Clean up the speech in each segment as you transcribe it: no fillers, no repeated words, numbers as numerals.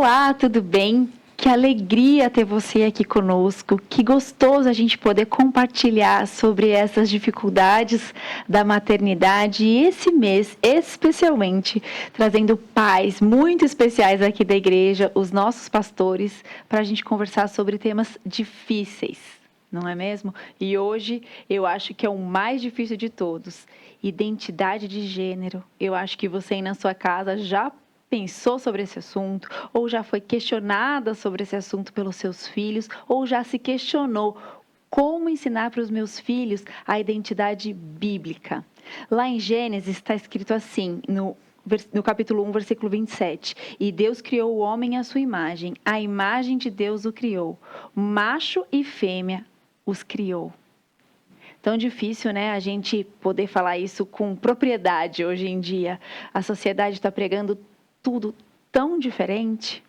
Olá, tudo bem? Que alegria ter você aqui conosco. Que gostoso a gente poder compartilhar sobre essas dificuldades da maternidade e esse mês, especialmente, trazendo pais muito especiais aqui da igreja, os nossos pastores, para a gente conversar sobre temas difíceis, não é mesmo? E hoje eu acho que é o mais difícil de todos. Identidade de gênero. Eu acho que você aí na sua casa já pensou sobre esse assunto, ou já foi questionada sobre esse assunto pelos seus filhos, ou já se questionou como ensinar para os meus filhos a identidade bíblica. Lá em Gênesis está escrito assim, no capítulo 1, versículo 27. E Deus criou o homem à sua imagem, a imagem de Deus o criou, macho e fêmea os criou. Tão difícil, né, a gente poder falar isso com propriedade hoje em dia. A sociedade está pregando tudo tão diferente.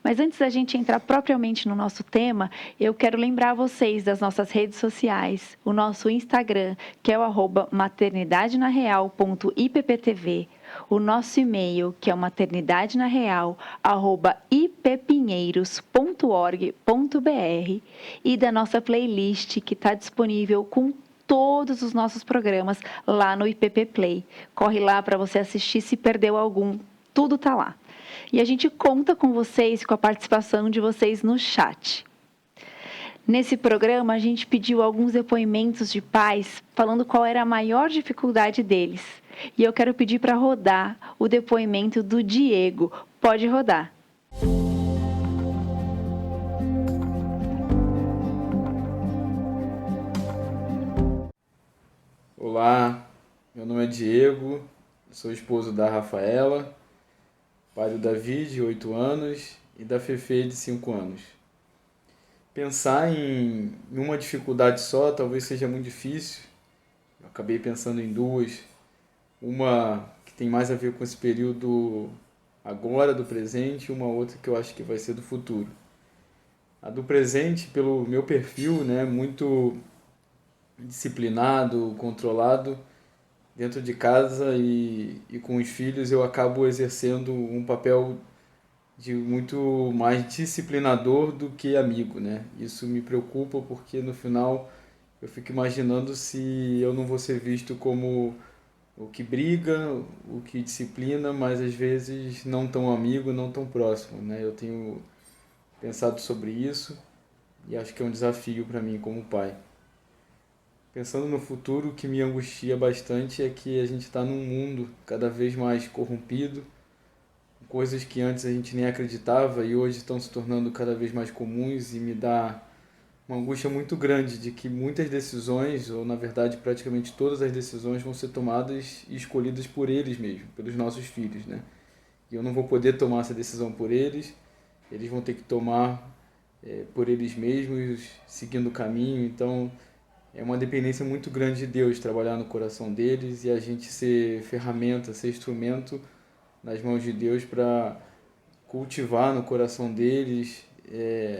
Mas antes da gente entrar propriamente no nosso tema, eu quero lembrar vocês das nossas redes sociais, o nosso Instagram, que é o maternidadenareal.ipptv, o nosso e-mail, que é o maternidadenareal@ippinheiros.org.br e da nossa playlist, que está disponível com todos os nossos programas lá no IPP Play. Corre lá para você assistir se perdeu algum. Tudo está lá. E a gente conta com vocês, com a participação de vocês no chat. Nesse programa, a gente pediu alguns depoimentos de pais falando qual era a maior dificuldade deles. E eu quero pedir para rodar o depoimento do Diego. Pode rodar. Olá, meu nome é Diego, sou esposo da Rafaela, pai do Davi, de 8 anos, e da Fefe, de 5 anos. Pensar em uma dificuldade só talvez seja muito difícil. Eu acabei pensando em duas. Uma que tem mais a ver com esse período agora, do presente, e uma outra que eu acho que vai ser do futuro. A do presente, pelo meu perfil, né, muito disciplinado, controlado, dentro de casa e com os filhos, eu acabo exercendo um papel de muito mais disciplinador do que amigo, né? Isso me preocupa porque no final eu fico imaginando se eu não vou ser visto como o que briga, o que disciplina, mas às vezes não tão amigo, não tão próximo, né? Eu tenho pensado sobre isso e acho que é um desafio para mim como pai. Pensando no futuro, o que me angustia bastante é que a gente está num mundo cada vez mais corrompido, coisas que antes a gente nem acreditava e hoje estão se tornando cada vez mais comuns, e me dá uma angústia muito grande de que muitas decisões, ou na verdade praticamente todas as decisões, vão ser tomadas e escolhidas por eles mesmos, pelos nossos filhos, né? E eu não vou poder tomar essa decisão por eles, eles vão ter que tomar por eles mesmos, seguindo o caminho. Então é uma dependência muito grande de Deus trabalhar no coração deles e a gente ser ferramenta, ser instrumento nas mãos de Deus para cultivar no coração deles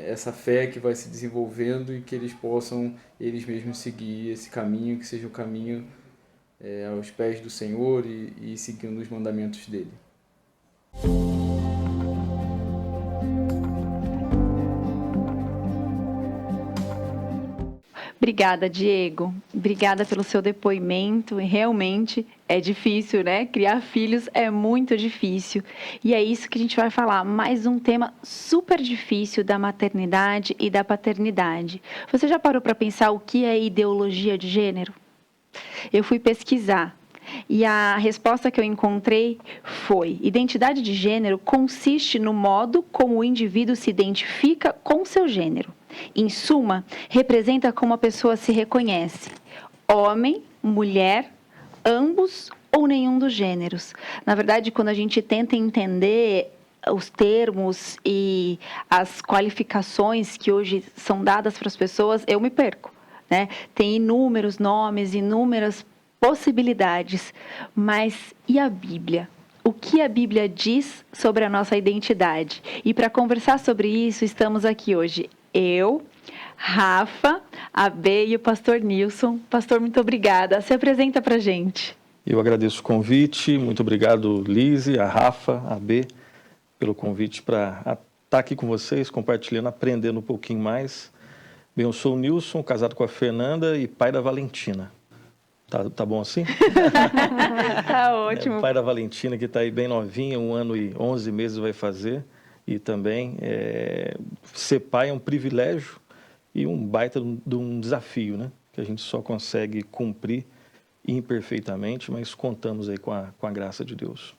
essa fé que vai se desenvolvendo e que eles possam eles mesmos seguir esse caminho, que seja o caminho aos pés do Senhor e seguindo os mandamentos dele. Obrigada, Diego. Obrigada pelo seu depoimento. E realmente é difícil, né? Criar filhos é muito difícil. E é isso que a gente vai falar. Mais um tema super difícil da maternidade e da paternidade. Você já parou para pensar o que é ideologia de gênero? Eu fui pesquisar. E a resposta que eu encontrei foi: identidade de gênero consiste no modo como o indivíduo se identifica com seu gênero. Em suma, representa como a pessoa se reconhece: homem, mulher, ambos ou nenhum dos gêneros. Na verdade, quando a gente tenta entender os termos e as qualificações que hoje são dadas para as pessoas, eu me perco, né? Tem inúmeros nomes, inúmeras possibilidades, mas e a Bíblia? O que a Bíblia diz sobre a nossa identidade? E para conversar sobre isso, estamos aqui hoje. Eu, Rafa, a B e o pastor Nilson. Pastor, muito obrigada. Se apresenta para a gente. Eu agradeço o convite. Muito obrigado, Lise, a Rafa, a B. pelo convite para estar aqui com vocês, compartilhando, aprendendo um pouquinho mais. Bem, eu sou o Nilson, casado com a Fernanda e pai da Valentina. Tá bom assim? Tá ótimo. O pai da Valentina, que está aí bem novinha, 1 ano e 11 meses vai fazer. E também ser pai é um privilégio e um baita de um desafio, né? Que a gente só consegue cumprir imperfeitamente, mas contamos aí com a graça de Deus.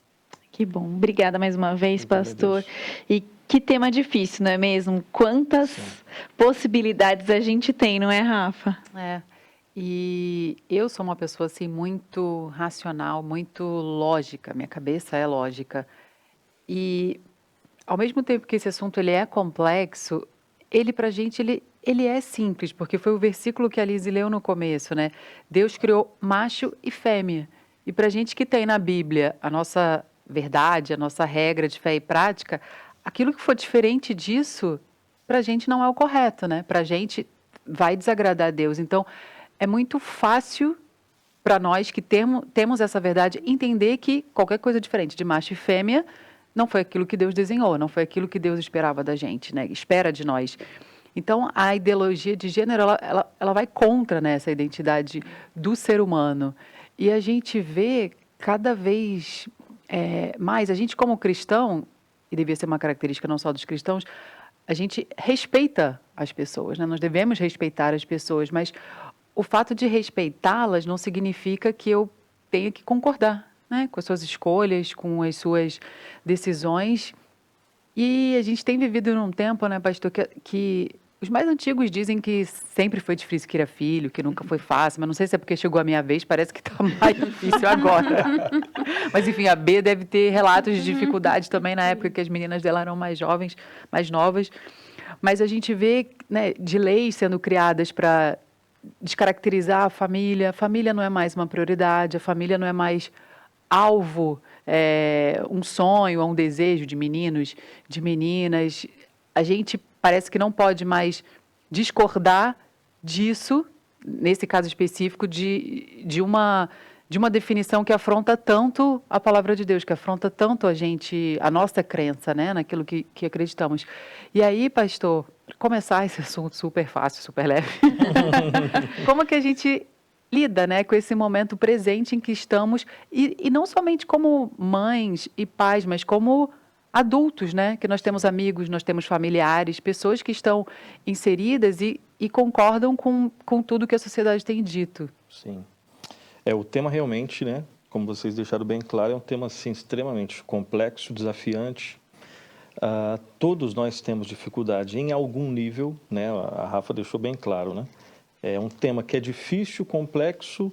Que bom. Obrigada mais uma vez, Eu pastor. agradeço. E que tema difícil, não é mesmo? Quantas possibilidades a gente tem, não é, Rafa? E eu sou uma pessoa assim muito racional, muito lógica, minha cabeça é lógica. E ao mesmo tempo que esse assunto ele é complexo, ele pra gente ele é simples, porque foi o versículo que a Lise leu no começo, né? Deus criou macho e fêmea. E pra gente que tem na Bíblia a nossa verdade, a nossa regra de fé e prática, aquilo que for diferente disso, pra gente não é o correto, né? Pra gente vai desagradar a Deus. Então, é muito fácil para nós que temos essa verdade entender que qualquer coisa diferente de macho e fêmea não foi aquilo que Deus desenhou, não foi aquilo que Deus esperava da gente, né? Espera de nós. Então, a ideologia de gênero, ela vai contra, né, essa identidade do ser humano. E a gente vê cada vez mais, a gente como cristão, e devia ser uma característica não só dos cristãos, a gente respeita as pessoas, né? Nós devemos respeitar as pessoas, mas o fato de respeitá-las não significa que eu tenha que concordar, né, com as suas escolhas, com as suas decisões. E a gente tem vivido num tempo, né, pastor, que os mais antigos dizem que sempre foi difícil criar filho, que nunca foi fácil, mas não sei se é porque chegou a minha vez, parece que está mais difícil agora. Mas, enfim, a B deve ter relatos de dificuldade também na época que as meninas dela eram mais jovens, mais novas. Mas a gente vê, né, de leis sendo criadas para descaracterizar a família não é mais uma prioridade, a família não é mais alvo, um sonho, um desejo de meninos, de meninas. A gente parece que não pode mais discordar disso, nesse caso específico, de uma definição que afronta tanto a palavra de Deus, que afronta tanto a gente, a nossa crença, né, naquilo que acreditamos. E aí, pastor, para começar esse assunto super fácil, super leve, como que a gente lida, né, com esse momento presente em que estamos, e não somente como mães e pais, mas como adultos, né, que nós temos amigos, nós temos familiares, pessoas que estão inseridas e concordam com tudo que a sociedade tem dito. Sim. O tema realmente, né, como vocês deixaram bem claro, é um tema assim, extremamente complexo, desafiante. Todos nós temos dificuldade em algum nível, né, a Rafa deixou bem claro, né? É um tema que é difícil, complexo,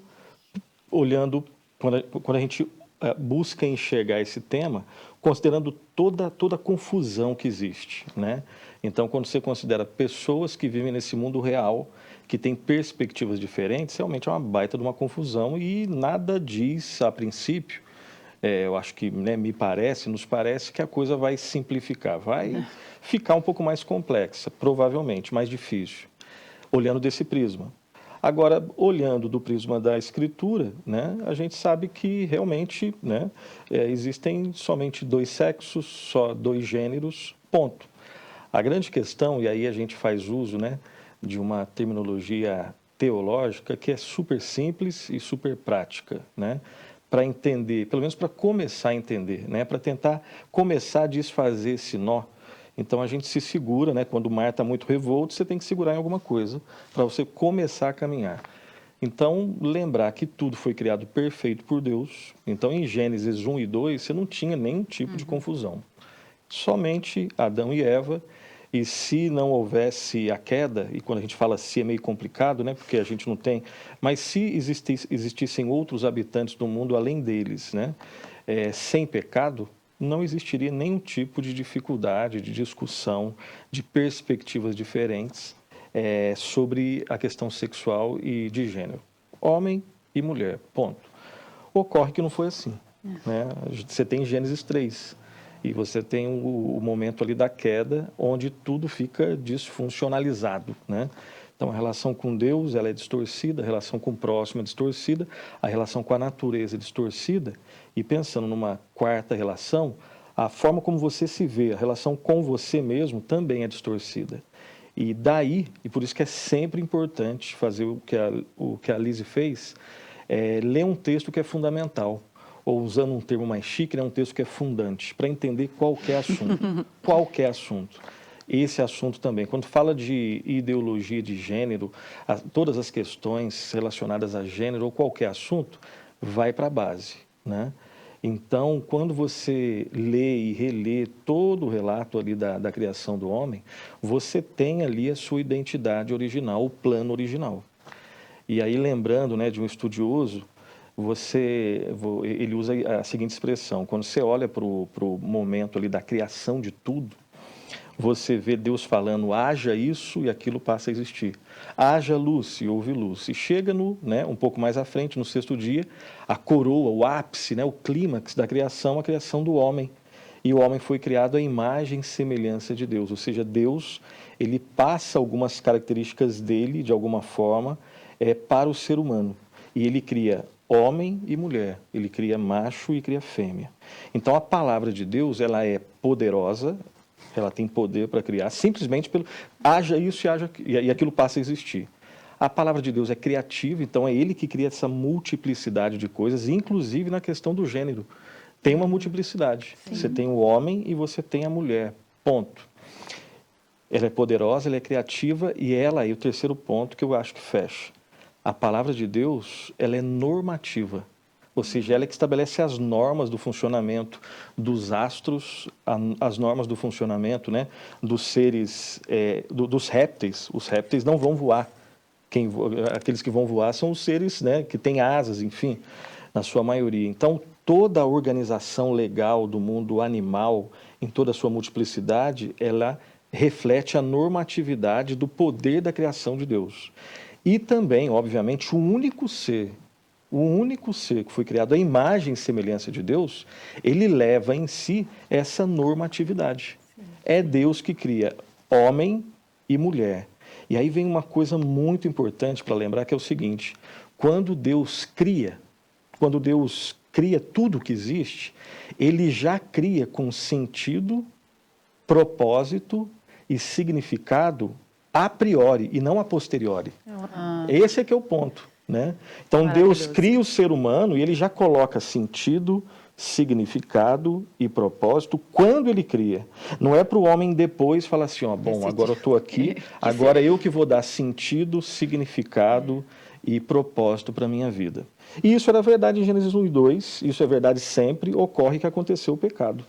olhando, quando a gente busca enxergar esse tema, considerando toda a confusão que existe, né? Então, quando você considera pessoas que vivem nesse mundo real, que têm perspectivas diferentes, realmente é uma baita de uma confusão e nada diz, a princípio, eu acho que, né, nos parece que a coisa vai simplificar, vai ficar um pouco mais complexa, provavelmente, mais difícil, olhando desse prisma. Agora, olhando do prisma da Escritura, né, a gente sabe que realmente, né, existem somente 2 sexos, só 2 gêneros, ponto. A grande questão, e aí a gente faz uso, né, de uma terminologia teológica que é super simples e super prática, né, para entender, pelo menos para começar a entender, né, para tentar começar a desfazer esse nó. Então a gente se segura, né, quando o mar está muito revolto, você tem que segurar em alguma coisa para você começar a caminhar. Então, lembrar que tudo foi criado perfeito por Deus. Então, em Gênesis 1 e 2, você não tinha nenhum tipo de confusão. Somente Adão e Eva. E se não houvesse a queda, e quando a gente fala se é meio complicado, né, porque a gente não tem, mas se existissem outros habitantes do mundo além deles, né, sem pecado, não existiria nenhum tipo de dificuldade, de discussão, de perspectivas diferentes sobre a questão sexual e de gênero. Homem e mulher, ponto. Ocorre que não foi assim, né? Você tem Gênesis 3. E você tem o momento ali da queda, onde tudo fica disfuncionalizado, né? Então, a relação com Deus, ela é distorcida, a relação com o próximo é distorcida, a relação com a natureza é distorcida. E pensando numa quarta relação, a forma como você se vê, a relação com você mesmo também é distorcida. E daí, e por isso que é sempre importante fazer o que a Lise fez, ler um texto que é fundamental, ou usando um termo mais chique, né, um texto que é fundante, para entender qualquer assunto. Qualquer assunto. Esse assunto também. Quando fala de ideologia de gênero, todas as questões relacionadas a gênero ou qualquer assunto, vai para a base, né? Então, quando você lê e relê todo o relato ali da criação do homem, você tem ali a sua identidade original, o plano original. E aí, lembrando, né, de um estudioso, ele usa a seguinte expressão: quando você olha para o momento ali da criação de tudo, você vê Deus falando, haja isso e aquilo passa a existir. Haja luz e houve luz. E chega um pouco mais à frente, no sexto dia, a coroa, o ápice, né, o clímax da criação, a criação do homem. E o homem foi criado à imagem e semelhança de Deus. Ou seja, Deus, ele passa algumas características dele, de alguma forma, para o ser humano. E ele cria homem e mulher. Ele cria macho e cria fêmea. Então, a palavra de Deus, ela é poderosa, ela tem poder para criar, simplesmente pelo haja isso e aquilo passa a existir. A palavra de Deus é criativa, então é Ele que cria essa multiplicidade de coisas, inclusive na questão do gênero. Tem uma multiplicidade. Sim. Você tem o homem e você tem a mulher. Ponto. Ela é poderosa, ela é criativa e ela, e o terceiro ponto que eu acho que fecha. A palavra de Deus, ela é normativa. Ou seja, ela é que estabelece as normas do funcionamento dos astros, as normas do funcionamento, né, dos seres, dos répteis. Os répteis não vão voar. Aqueles que vão voar são os seres, né, que têm asas, enfim, na sua maioria. Então, toda a organização legal do mundo animal, em toda a sua multiplicidade, ela reflete a normatividade do poder da criação de Deus. E também, obviamente, o único ser que foi criado à imagem e semelhança de Deus, ele leva em si essa normatividade. Sim. É Deus que cria homem e mulher. E aí vem uma coisa muito importante para lembrar, que é o seguinte: quando Deus cria tudo que existe, ele já cria com sentido, propósito e significado a priori e não a posteriori. Esse é que é o ponto. Né? Então Deus cria o ser humano e ele já coloca sentido, significado e propósito quando ele cria. Não é para o homem depois falar assim, bom, agora eu estou aqui, agora eu que vou dar sentido, significado e propósito para a minha vida. E isso era verdade em Gênesis 1 e 2, isso é verdade sempre, ocorre que aconteceu o pecado.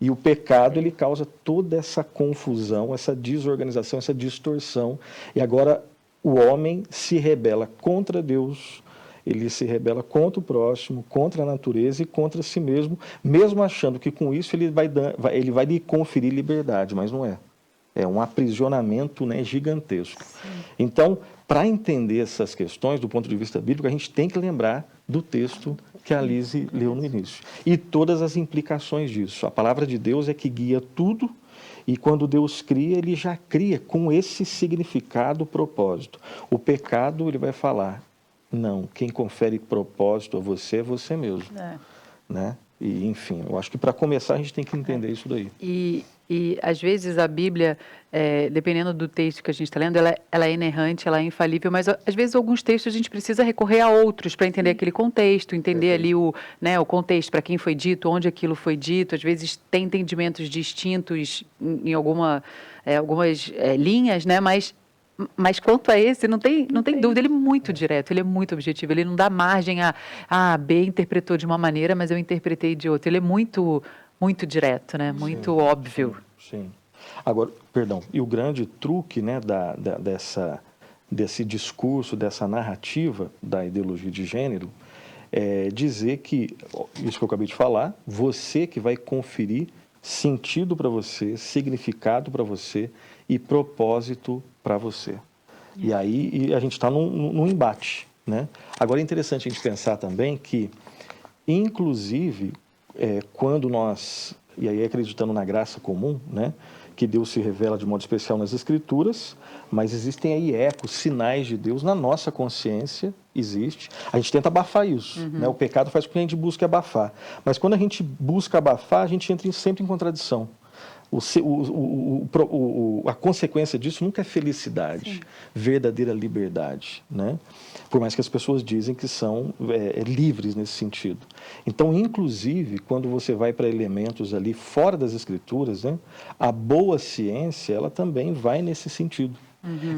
E o pecado, ele causa toda essa confusão, essa desorganização, essa distorção. E agora o homem se rebela contra Deus, ele se rebela contra o próximo, contra a natureza e contra si mesmo, mesmo achando que com isso ele vai lhe conferir liberdade, mas não é. É um aprisionamento, né, gigantesco. Sim. Então, para entender essas questões do ponto de vista bíblico, a gente tem que lembrar do texto que a Lise leu no início. E todas as implicações disso. A palavra de Deus é que guia tudo. E quando Deus cria, ele já cria com esse significado, propósito. O pecado, ele vai falar, não, quem confere propósito a você é você mesmo. Né? E, enfim, eu acho que para começar a gente tem que entender isso daí. E às vezes a Bíblia, dependendo do texto que a gente está lendo, ela é inerrante, ela é infalível, mas às vezes alguns textos a gente precisa recorrer a outros para entender aquele contexto, entender ali o contexto, para quem foi dito, onde aquilo foi dito. Às vezes tem entendimentos distintos em algumas linhas, né? Mas quanto a esse, não tem dúvida, ele é muito direto, ele é muito objetivo, ele não dá margem a B interpretou de uma maneira, mas eu interpretei de outra. Ele é muito direto, né? Muito óbvio. Sim. Agora, perdão, e o grande truque, né, desse discurso, dessa narrativa da ideologia de gênero, é dizer que, isso que eu acabei de falar, você que vai conferir sentido para você, significado para você e propósito para você. E aí a gente está num embate, né? Agora é interessante a gente pensar também que, inclusive, quando nós e aí acreditando na graça comum, né, que Deus se revela de modo especial nas Escrituras, mas existem aí ecos, sinais de Deus na nossa consciência, existe. A gente tenta abafar isso, né? O pecado faz com que a gente busque abafar. Mas quando a gente busca abafar, a gente entra sempre em contradição. A consequência disso nunca é felicidade, verdadeira liberdade, né? Por mais que as pessoas dizem que são livres nesse sentido. Então, inclusive, quando você vai para elementos ali fora das Escrituras, né, a boa ciência, ela também vai nesse sentido.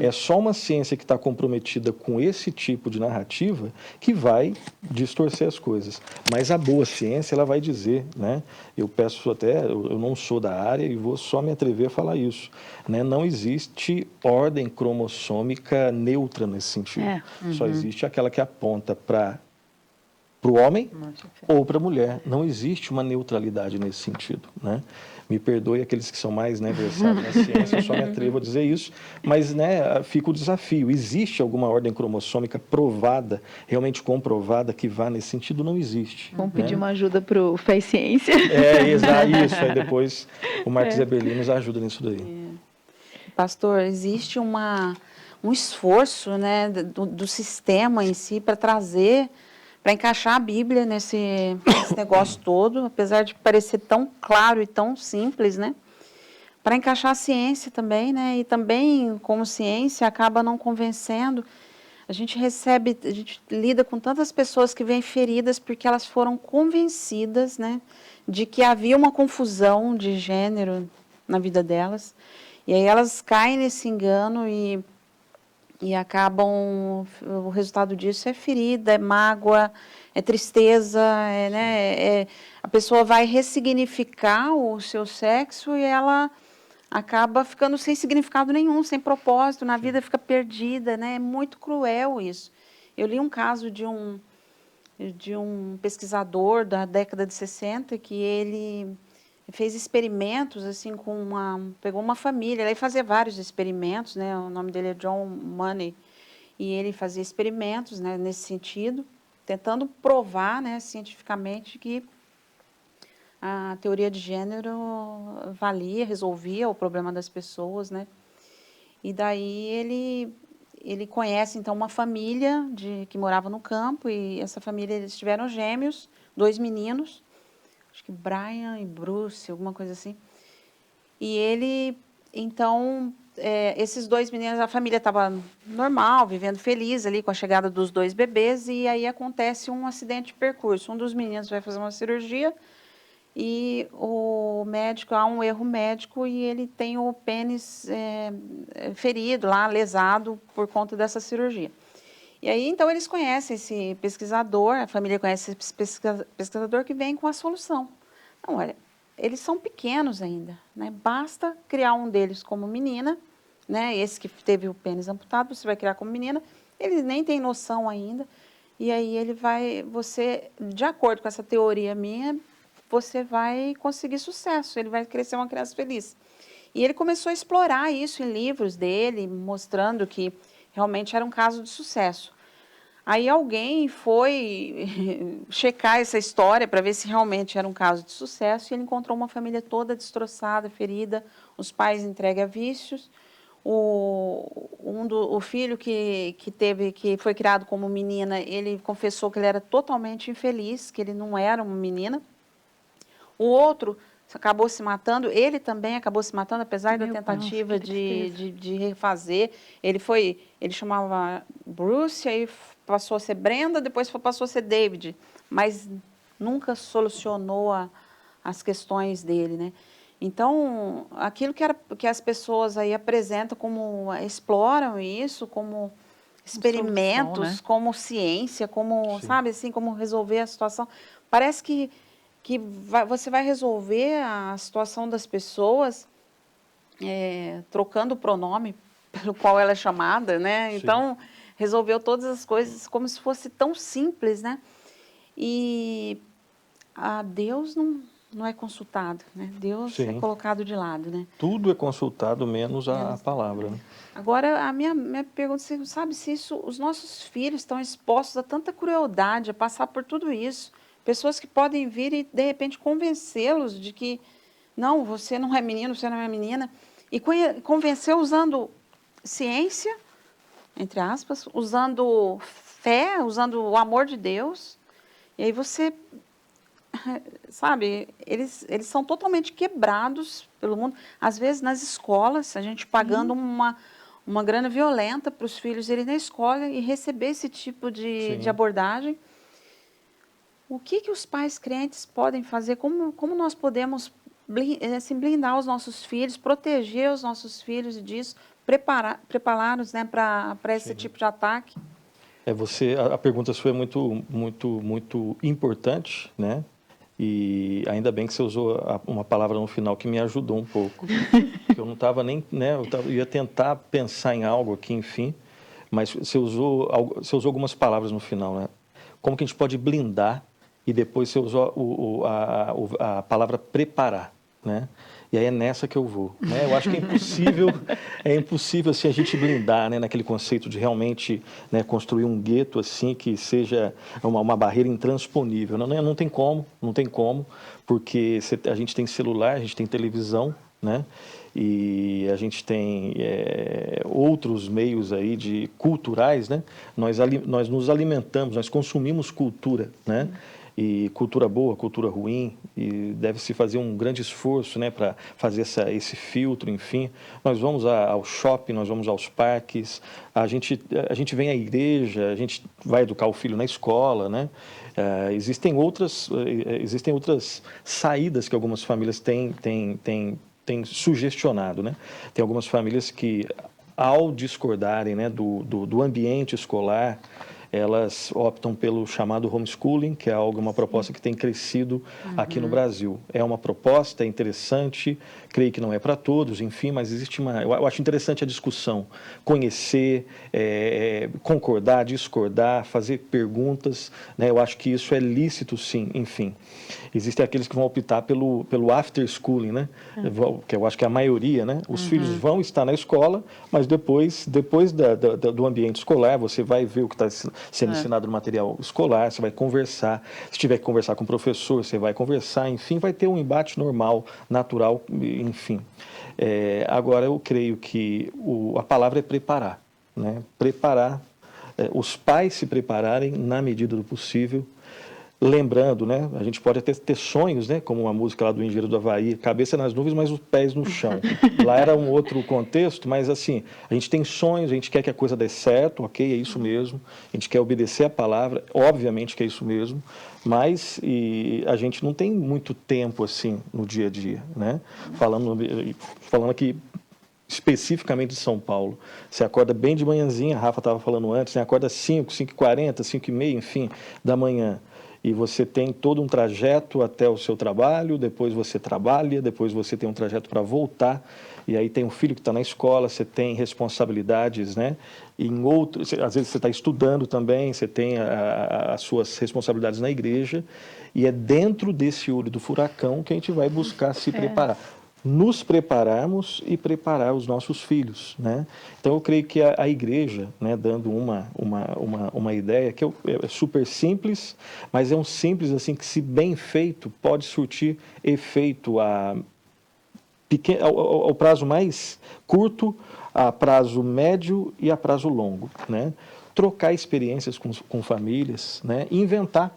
É só uma ciência que está comprometida com esse tipo de narrativa que vai distorcer as coisas. Mas a boa ciência, ela vai dizer, né? Eu peço até, eu não sou da área e vou só me atrever a falar isso, né? Não existe ordem cromossômica neutra nesse sentido. Só existe aquela que aponta para o homem ou para a mulher. Não existe uma neutralidade nesse sentido, né? Me perdoe aqueles que são mais, né, versados na ciência, eu só me atrevo a dizer isso, mas, né, fica o desafio. Existe alguma ordem cromossômica provada, realmente comprovada, que vá nesse sentido? Não existe. Vamos né? pedir uma ajuda para o Fé e Ciência. Isso. Aí depois o Marcos Eberlin nos ajuda nisso daí. Pastor, existe um esforço, né, do sistema em si para trazer, para encaixar a Bíblia nesse negócio todo, apesar de parecer tão claro e tão simples, né? Para encaixar a ciência também, né? E também, como ciência, acaba não convencendo. A gente lida com tantas pessoas que vêm feridas porque elas foram convencidas, né, de que havia uma confusão de gênero na vida delas. E aí elas caem nesse engano e acabam, o resultado disso é ferida, é mágoa, é tristeza, a pessoa vai ressignificar o seu sexo e ela acaba ficando sem significado nenhum, sem propósito, na vida fica perdida, né? É muito cruel isso. Eu li um caso de um pesquisador da década de 60 que ele fez experimentos assim pegou uma família, ele fazia vários experimentos, né? O nome dele é John Money, e ele fazia experimentos, né, nesse sentido, tentando provar, né, cientificamente que a teoria de gênero resolvia o problema das pessoas, né? E daí ele conhece então uma família que morava no campo, e essa família, eles tiveram gêmeos, 2 meninos, acho que Brian e Bruce, alguma coisa assim. E ele, então, esses 2 meninos, a família estava normal, vivendo feliz ali com a chegada dos 2 bebês, e aí acontece um acidente de percurso. Um dos meninos vai fazer uma cirurgia e há um erro médico e ele tem o pênis ferido lá, lesado por conta dessa cirurgia. E aí, então, eles conhecem esse pesquisador, a família conhece esse pesquisador que vem com a solução. Então, olha, eles são pequenos ainda, né? Basta criar um deles como menina, né? Esse que teve o pênis amputado, você vai criar como menina, ele nem tem noção ainda, e aí de acordo com essa teoria minha, você vai conseguir sucesso, ele vai crescer uma criança feliz. E ele começou a explorar isso em livros dele, mostrando que realmente era um caso de sucesso. Aí alguém foi checar essa história para ver se realmente era um caso de sucesso, e ele encontrou uma família toda destroçada, ferida, os pais entregues a vícios, o filho que foi criado como menina, ele confessou que ele era totalmente infeliz, que ele não era uma menina. O outro acabou se matando, ele também acabou se matando, apesar da tentativa de refazer. Ele chamava Bruce, aí passou a ser Brenda, depois passou a ser David, mas nunca solucionou as questões dele, né? Então, aquilo que as pessoas aí apresentam exploram isso como experimentos, solução, né? Como ciência, como, sabe, assim, como resolver a situação. Parece que você vai resolver a situação das pessoas trocando o pronome pelo qual ela é chamada, né? Sim. Então, resolveu todas as coisas como se fosse tão simples, né? E Deus não é consultado, né? Deus Sim. é colocado de lado, né? Tudo é consultado, menos a palavra. Né? Agora, a minha pergunta, você sabe se os nossos filhos estão expostos a tanta crueldade, a passar por tudo isso, pessoas que podem vir e, de repente, convencê-los de que não, você não é menino, você não é menina. E convencer usando ciência, entre aspas, usando fé, usando o amor de Deus. E aí você, sabe, eles são totalmente quebrados pelo mundo. Às vezes nas escolas, a gente pagando uma grana violenta para os filhos irem na escola e receber esse tipo de abordagem. O que os pais crentes podem fazer? Como nós podemos blindar os nossos filhos, proteger os nossos filhos disso, prepará-los, né, para esse tipo de ataque? A pergunta sua é muito importante, né? E ainda bem que você usou uma palavra no final que me ajudou um pouco. Eu não estava nem, né? Eu ia tentar pensar em algo aqui, enfim, mas você usou algumas palavras no final, né? Como que a gente pode blindar? E depois você usou a palavra preparar, né? E aí é nessa que eu vou, né? Eu acho que é impossível assim, a gente blindar, né, naquele conceito de realmente, né, construir um gueto assim que seja uma barreira intransponível. Não tem como, porque a gente tem celular, a gente tem televisão, né? E a gente tem outros meios aí culturais, né? Nós nos alimentamos, nós consumimos cultura, né? E cultura boa, cultura ruim, e deve-se fazer um grande esforço, né, para fazer esse filtro, enfim. Nós vamos ao shopping, nós vamos aos parques, a gente vem à igreja, a gente vai educar o filho na escola, né? Existem outras saídas que algumas famílias têm sugestionado, né? Tem algumas famílias que, ao discordarem, né, do ambiente escolar, elas optam pelo chamado homeschooling, que é uma proposta que tem crescido aqui no Brasil. É uma proposta interessante, creio que não é para todos, enfim, mas existe eu acho interessante a discussão, conhecer, concordar, discordar, fazer perguntas, né? Eu acho que isso é lícito, sim, enfim. Existem aqueles que vão optar pelo after schooling, né? Que eu acho que é a maioria, né? Os filhos vão estar na escola, mas depois do ambiente escolar, você vai ver o que está sendo ensinado no material escolar, você vai conversar, se tiver que conversar com o professor, você vai conversar, enfim, vai ter um embate normal, natural, enfim. Agora, eu creio que a palavra é preparar, né? Preparar, os pais se prepararem na medida do possível, lembrando, né, a gente pode até ter sonhos, né, como uma música lá do Engenheiro do Havaí, cabeça nas nuvens, mas os pés no chão. Lá era um outro contexto, mas assim, a gente tem sonhos, a gente quer que a coisa dê certo, ok, é isso mesmo, a gente quer obedecer a palavra, obviamente que é isso mesmo, mas a gente não tem muito tempo assim no dia a dia, né? Falando aqui especificamente de São Paulo, você acorda bem de manhãzinha, a Rafa estava falando antes, você acorda 5h40, 5h30, enfim, da manhã. E você tem todo um trajeto até o seu trabalho, depois você trabalha, depois você tem um trajeto para voltar, e aí tem um filho que está na escola, você tem responsabilidades, né? Às vezes você está estudando também, você tem as suas responsabilidades na igreja, e é dentro desse olho do furacão que a gente vai buscar se preparar. Nos prepararmos e preparar os nossos filhos, né? Então eu creio que a igreja, né, dando uma ideia que é super simples, mas é um simples assim que, se bem feito, pode surtir efeito ao prazo mais curto, a prazo médio e a prazo longo, né? Trocar experiências com famílias, né? Inventar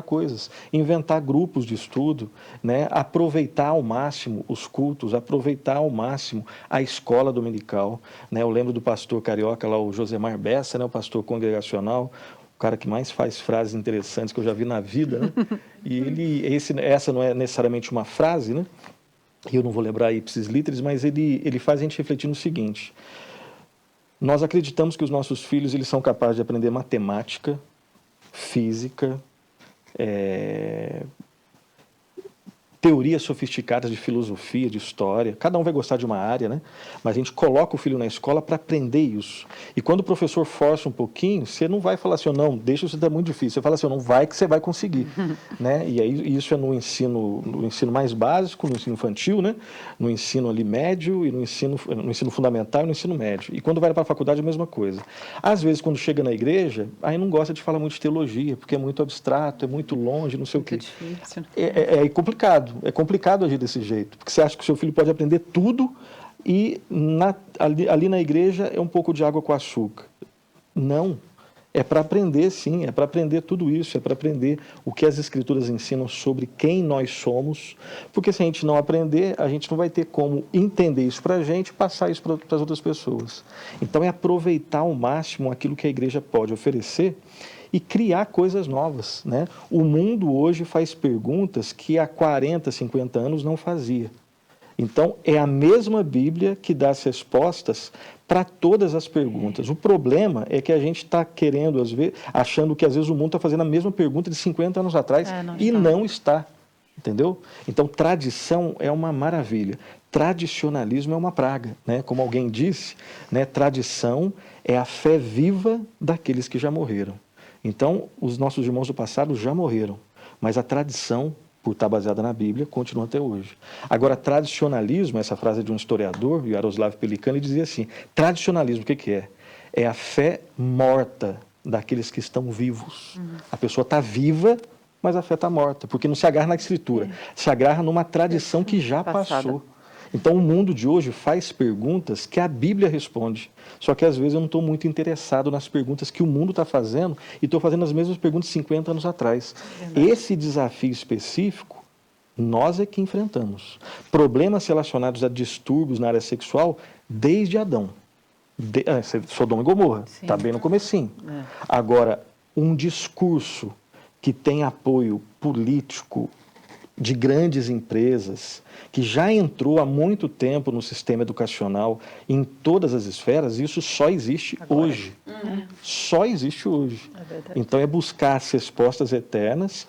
coisas, inventar grupos de estudo, né? Aproveitar ao máximo os cultos, aproveitar ao máximo a escola dominical, né? Eu lembro do pastor carioca lá, o Josemar Bessa, né? O pastor congregacional, o cara que mais faz frases interessantes que eu já vi na vida, né? E essa não é necessariamente uma frase, né? Eu não vou lembrar ipsis literis, mas ele faz a gente refletir no seguinte: nós acreditamos que os nossos filhos eles são capazes de aprender matemática, física, teorias sofisticadas de filosofia, de história. Cada um vai gostar de uma área, né? Mas a gente coloca o filho na escola para aprender isso. E quando o professor força um pouquinho, você não vai falar assim, não, deixa isso, tá muito difícil. Você fala assim, não vai que você vai conseguir, né? E aí isso é no ensino mais básico, no ensino infantil, né? No ensino ali médio e no ensino fundamental e no ensino médio. E quando vai para a faculdade, a mesma coisa. Às vezes, quando chega na igreja, aí não gosta de falar muito de teologia, porque é muito abstrato, é muito longe, não sei o quê. Difícil. É complicado. É complicado agir desse jeito, porque você acha que o seu filho pode aprender tudo e ali na igreja é um pouco de água com açúcar. Não. É para aprender, sim, é para aprender tudo isso, é para aprender o que as Escrituras ensinam sobre quem nós somos, porque se a gente não aprender, a gente não vai ter como entender isso para a gente e passar isso para as outras pessoas. Então é aproveitar ao máximo aquilo que a igreja pode oferecer e criar coisas novas, né? O mundo hoje faz perguntas que há 40, 50 anos não fazia. Então, é a mesma Bíblia que dá as respostas para todas as perguntas. O problema é que a gente está querendo, às vezes, achando que às vezes o mundo está fazendo a mesma pergunta de 50 anos atrás não está. Entendeu? Então, tradição é uma maravilha. Tradicionalismo é uma praga, né? Como alguém disse, né? Tradição é a fé viva daqueles que já morreram. Então, os nossos irmãos do passado já morreram, mas a tradição, por estar baseada na Bíblia, continua até hoje. Agora, tradicionalismo, essa frase de um historiador, Yaroslav Pelikhan, ele dizia assim, tradicionalismo, o que é? É a fé morta daqueles que estão vivos. A pessoa está viva, mas a fé está morta, porque não se agarra na Escritura, se agarra numa tradição que já passou. Então, o mundo de hoje faz perguntas que a Bíblia responde. Só que, às vezes, eu não estou muito interessado nas perguntas que o mundo está fazendo e estou fazendo as mesmas perguntas 50 anos atrás. Esse desafio específico, nós é que enfrentamos. Problemas relacionados a distúrbios na área sexual desde Adão. Sodoma e Gomorra, está bem no comecinho. Agora, um discurso que tem apoio político de grandes empresas, que já entrou há muito tempo no sistema educacional, em todas as esferas, isso só existe hoje. Só existe hoje. Então é buscar as respostas eternas,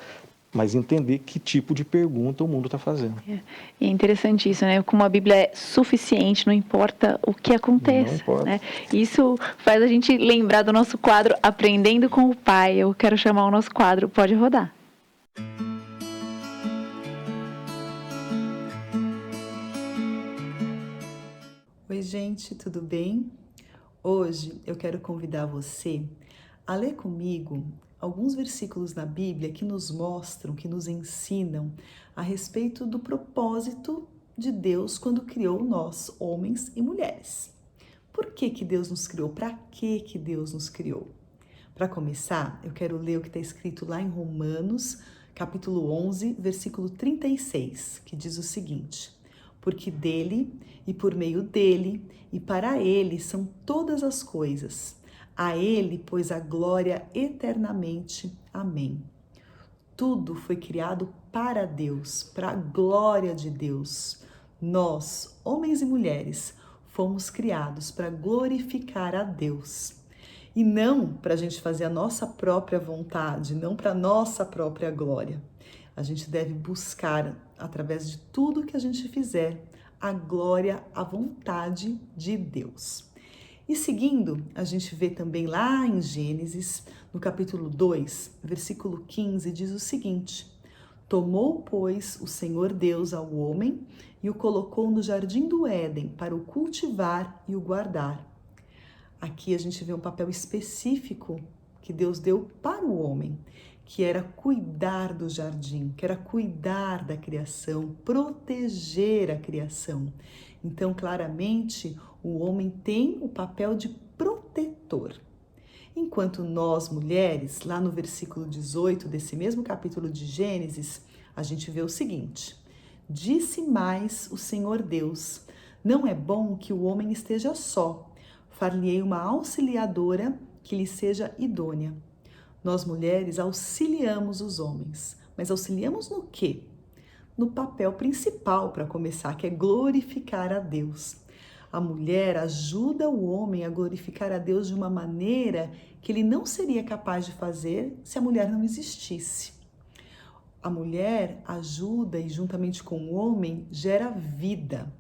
mas entender que tipo de pergunta o mundo está fazendo. É interessante isso, né? Como a Bíblia é suficiente, não importa o que aconteça. Não importa. Né? Isso faz a gente lembrar do nosso quadro Aprendendo com o Pai. Eu quero chamar o nosso quadro, pode rodar. Oi, gente, tudo bem? Hoje eu quero convidar você a ler comigo alguns versículos na Bíblia que nos mostram, que nos ensinam a respeito do propósito de Deus quando criou nós, homens e mulheres. Por que Deus nos criou? Para que Deus nos criou? Para começar, eu quero ler o que está escrito lá em Romanos, capítulo 11, versículo 36, que diz o seguinte: porque dele, e por meio dele, e para ele são todas as coisas. A ele, pois, a glória eternamente. Amém. Tudo foi criado para Deus, para a glória de Deus. Nós, homens e mulheres, fomos criados para glorificar a Deus. E não para a gente fazer a nossa própria vontade, não para a nossa própria glória. A gente deve buscar, através de tudo que a gente fizer, a glória, a vontade de Deus. E seguindo, a gente vê também lá em Gênesis, no capítulo 2, versículo 15, diz o seguinte: tomou, pois, o Senhor Deus ao homem e o colocou no jardim do Éden para o cultivar e o guardar. Aqui a gente vê um papel específico que Deus deu para o homem, que era cuidar do jardim, que era cuidar da criação, proteger a criação. Então, claramente, o homem tem o papel de protetor. Enquanto nós, mulheres, lá no versículo 18 desse mesmo capítulo de Gênesis, a gente vê o seguinte: disse mais o Senhor Deus, não é bom que o homem esteja só, far-lhe-ei uma auxiliadora que lhe seja idônea. Nós, mulheres, auxiliamos os homens, mas auxiliamos no quê? No papel principal, para começar, que é glorificar a Deus. A mulher ajuda o homem a glorificar a Deus de uma maneira que ele não seria capaz de fazer se a mulher não existisse. A mulher ajuda e, juntamente com o homem, gera vida.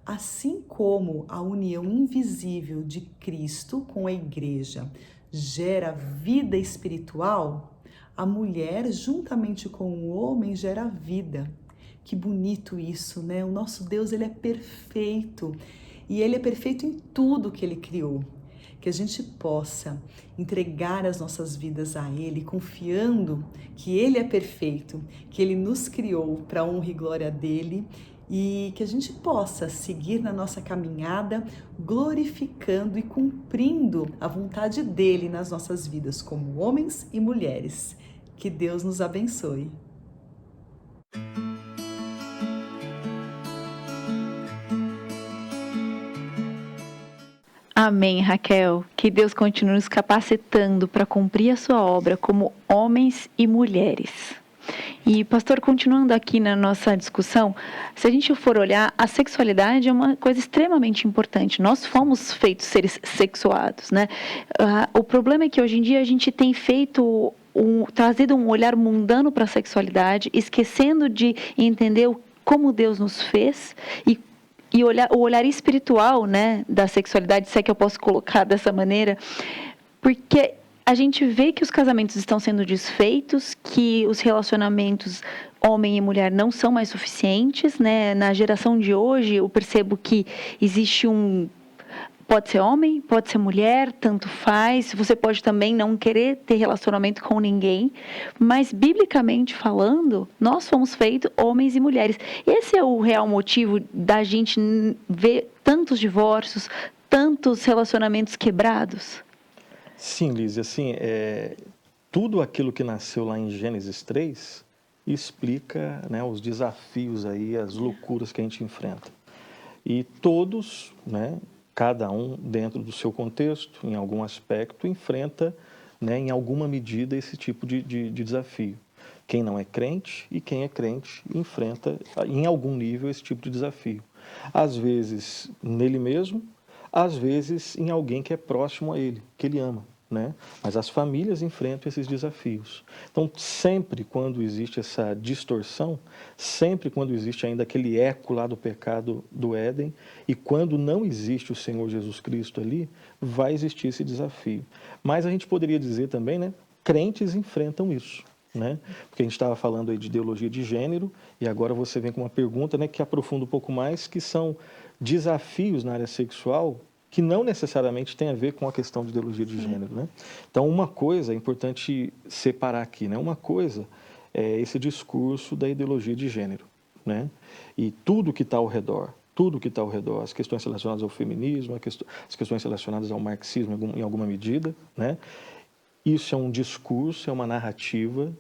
Assim como a união invisível de Cristo com a igreja gera vida espiritual, a mulher, juntamente com o homem, gera vida. Que bonito isso, né? O nosso Deus, ele é perfeito. E ele é perfeito em tudo que ele criou. que a gente possa entregar as nossas vidas a Ele, confiando que Ele é perfeito, que Ele nos criou para a honra e glória dEle, e que a gente possa seguir na nossa caminhada, glorificando e cumprindo a vontade dEle nas nossas vidas, como homens e mulheres. Que Deus nos abençoe. Amém, Raquel. Que Deus continue nos capacitando para cumprir a sua obra como homens e mulheres. E, pastor, continuando aqui na nossa discussão, se a gente for olhar, a sexualidade é uma coisa extremamente importante. Nós fomos feitos seres sexuados, né? O problema é que hoje em dia a gente tem trazido um olhar mundano para a sexualidade, esquecendo de entender como Deus nos fez e o olhar espiritual, né, da sexualidade, se é que eu posso colocar dessa maneira, porque a gente vê que os casamentos estão sendo desfeitos, que os relacionamentos homem e mulher não são mais suficientes, né? Na geração de hoje, eu percebo que existe pode ser homem, pode ser mulher, tanto faz. Você pode também não querer ter relacionamento com ninguém, mas biblicamente falando, nós fomos feitos homens e mulheres. Esse é o real motivo da gente ver tantos divórcios, tantos relacionamentos quebrados. Sim, Liz, assim, tudo aquilo que nasceu lá em Gênesis 3 explica, né, os desafios aí, as loucuras que a gente enfrenta. E todos, né, cada um dentro do seu contexto, em algum aspecto, enfrenta, né, em alguma medida esse tipo de desafio. Quem não é crente e quem é crente enfrenta, em algum nível, esse tipo de desafio. Às vezes nele mesmo, às vezes em alguém que é próximo a ele, que ele ama, né? Mas as famílias enfrentam esses desafios. Então, sempre quando existe essa distorção, sempre quando existe ainda aquele eco lá do pecado do Éden, e quando não existe o Senhor Jesus Cristo ali, vai existir esse desafio. Mas a gente poderia dizer também, né, crentes enfrentam isso, né? Porque a gente estava falando aí de ideologia de gênero, e agora você vem com uma pergunta, né, que aprofunda um pouco mais, que são desafios na área sexual que não necessariamente tem a ver com a questão de ideologia de gênero, né? Então, uma coisa é importante separar aqui, né? Uma coisa é esse discurso da ideologia de gênero, né? E tudo que está ao redor, as questões relacionadas ao feminismo, as questões relacionadas ao marxismo em alguma medida, né? Isso é um discurso, é uma narrativa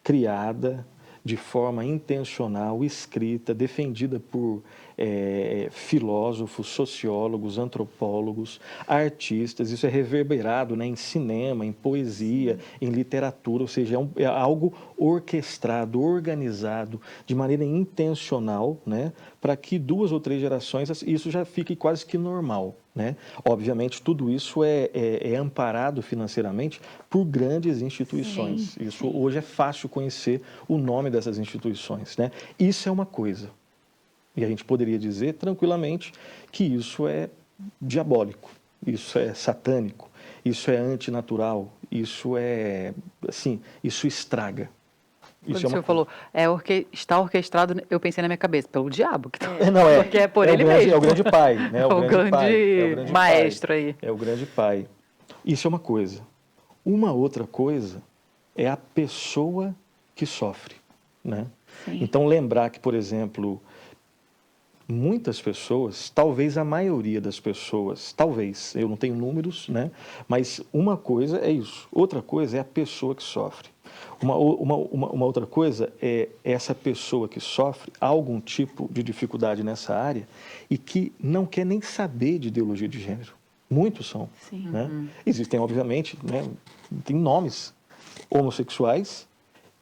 criada de forma intencional, escrita, defendida por filósofos, sociólogos, antropólogos, artistas. Isso é reverberado, né, em cinema, em poesia, em literatura, ou seja, é algo orquestrado, organizado, de maneira intencional, né, para que 2 ou 3 gerações isso já fique quase que normal, né? Obviamente, tudo isso é amparado financeiramente por grandes instituições. Sim, isso hoje é fácil conhecer o nome dessas instituições, né? Isso é uma coisa. E a gente poderia dizer tranquilamente que isso é diabólico, isso é satânico, isso é antinatural, isso isso estraga. Quando o senhor falou, está orquestrado, eu pensei na minha cabeça, pelo diabo. Que porque é por ele mesmo. É o grande pai, né? O grande maestro aí. É o grande pai. Isso é uma coisa. Uma outra coisa é a pessoa que sofre, né? Sim. Então, lembrar que, por exemplo, muitas pessoas, talvez a maioria das pessoas, talvez, eu não tenho números, né? Mas uma coisa é isso. Outra coisa é a pessoa que sofre. Uma outra coisa é essa pessoa que sofre algum tipo de dificuldade nessa área e que não quer nem saber de ideologia de gênero. Muitos são. Sim. Né? Existem, obviamente, né, tem nomes homossexuais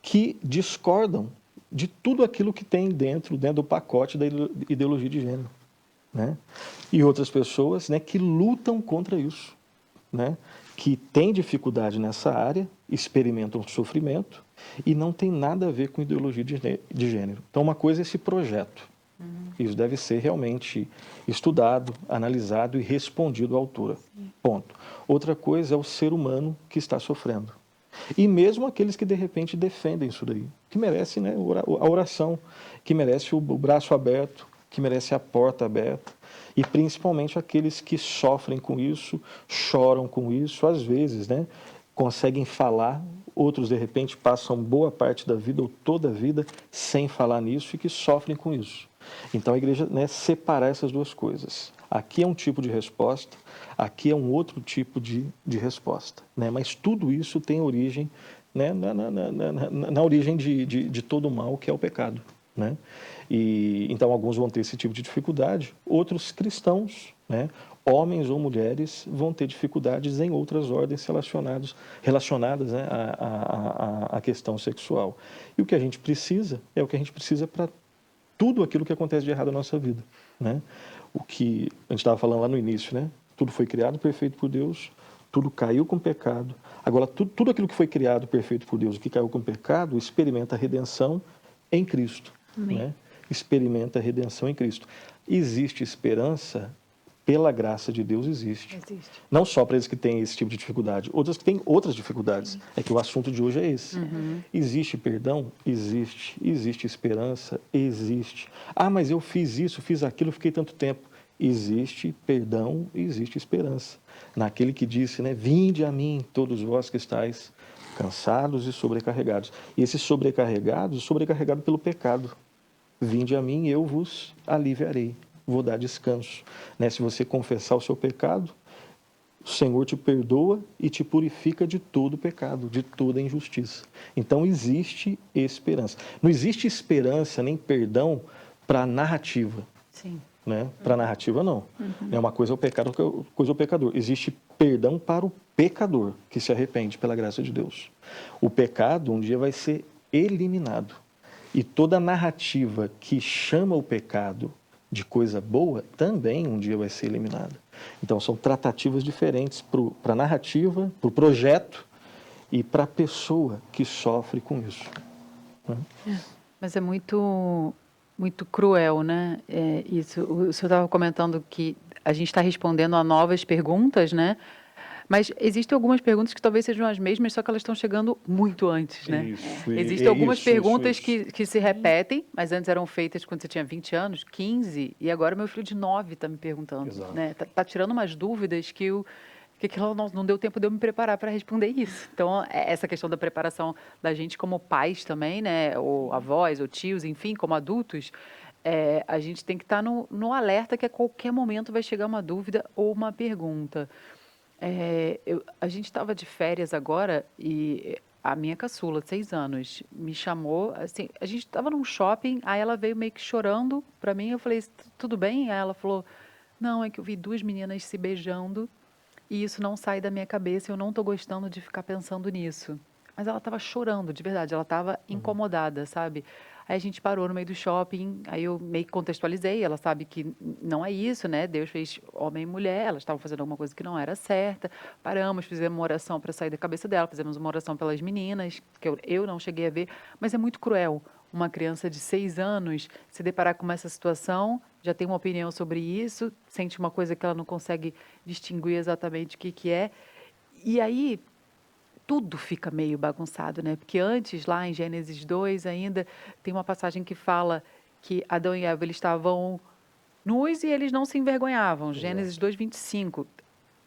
que discordam de tudo aquilo que tem dentro do pacote da ideologia de gênero. Né? E outras pessoas, né, que lutam contra isso, né? Que têm dificuldade nessa área, experimentam sofrimento e não tem nada a ver com ideologia de gênero. Então, uma coisa é esse projeto. Isso deve ser realmente estudado, analisado e respondido à altura. Ponto. Outra coisa é o ser humano que está sofrendo. E mesmo aqueles que, de repente, defendem isso daí, que merece, né, a oração, que merece o braço aberto, que merece a porta aberta, e principalmente aqueles que sofrem com isso, choram com isso, às vezes, né, conseguem falar, outros de repente passam boa parte da vida ou toda a vida sem falar nisso e que sofrem com isso. Então a igreja, né, separar essas duas coisas. Aqui é um tipo de resposta, aqui é um outro tipo de resposta, né? Mas tudo isso tem origem, né, na origem de todo o mal, que é o pecado, né? E então alguns vão ter esse tipo de dificuldade, outros cristãos, né, homens ou mulheres, vão ter dificuldades em outras ordens relacionadas, né, à questão sexual. E o que a gente precisa é o que a gente precisa para tudo aquilo que acontece de errado na nossa vida, né? O que a gente estava falando lá no início, né? Tudo foi criado perfeito por Deus, tudo caiu com pecado. Agora, tudo aquilo que foi criado perfeito por Deus, o que caiu com pecado, experimenta a redenção em Cristo, né? Experimenta a redenção em Cristo. Existe esperança, pela graça de Deus existe. Não só para eles que têm esse tipo de dificuldade, outros que têm outras dificuldades. É que o assunto de hoje é esse. Existe perdão? Existe. Existe esperança? Existe. Ah, mas eu fiz isso, fiz aquilo, fiquei tanto tempo. Existe perdão e existe esperança. Naquele que disse, né, vinde a mim, todos vós que estáis cansados e sobrecarregados. E esses sobrecarregados pelo pecado. Vinde a mim, eu vos aliviarei. Vou dar descanso, né? Se você confessar o seu pecado, o Senhor te perdoa e te purifica de todo pecado, de toda injustiça. Então existe esperança. Não existe esperança nem perdão para a narrativa. Sim. Né? Para a narrativa, não. É uma coisa é o pecado, outra coisa é o pecador. Existe perdão para o pecador que se arrepende pela graça de Deus. O pecado um dia vai ser eliminado. E toda narrativa que chama o pecado de coisa boa também um dia vai ser eliminada. Então são tratativas diferentes para a narrativa, para o projeto e para a pessoa que sofre com isso. Né? Mas é muito cruel, né? Isso. O senhor estava comentando que a gente está respondendo a novas perguntas, né? Mas existem algumas perguntas que talvez sejam as mesmas, só que elas estão chegando muito antes, né? Existem algumas perguntas que se repetem, mas antes eram feitas quando você tinha 20 anos, 15, e agora meu filho de 9 está me perguntando. Exato. Né? Tá tirando umas dúvidas que não deu tempo de eu me preparar para responder isso. Então, essa questão da preparação da gente como pais também, né? Ou avós, ou tios, enfim, como adultos, a gente tem que estar no alerta que a qualquer momento vai chegar uma dúvida ou uma pergunta. A gente estava de férias agora e a minha caçula, 6 anos, me chamou, assim, a gente estava num shopping, aí ela veio meio que chorando para mim, eu falei, tudo bem? Aí ela falou, não, é que eu vi 2 meninas se beijando e isso não sai da minha cabeça, eu não estou gostando de ficar pensando nisso. Mas ela estava chorando, de verdade, ela estava incomodada, sabe? Aí a gente parou no meio do shopping, aí eu meio que contextualizei, ela sabe que não é isso, né? Deus fez homem e mulher, elas estavam fazendo alguma coisa que não era certa. Paramos, fizemos uma oração para sair da cabeça dela, fizemos uma oração pelas meninas, que eu não cheguei a ver, mas é muito cruel uma criança de 6 anos se deparar com essa situação, já tem uma opinião sobre isso, sente uma coisa que ela não consegue distinguir exatamente o que é. E aí tudo fica meio bagunçado, né? Porque antes, lá em Gênesis 2, ainda tem uma passagem que fala que Adão e Eva eles estavam nus e eles não se envergonhavam. Gênesis 2, 25.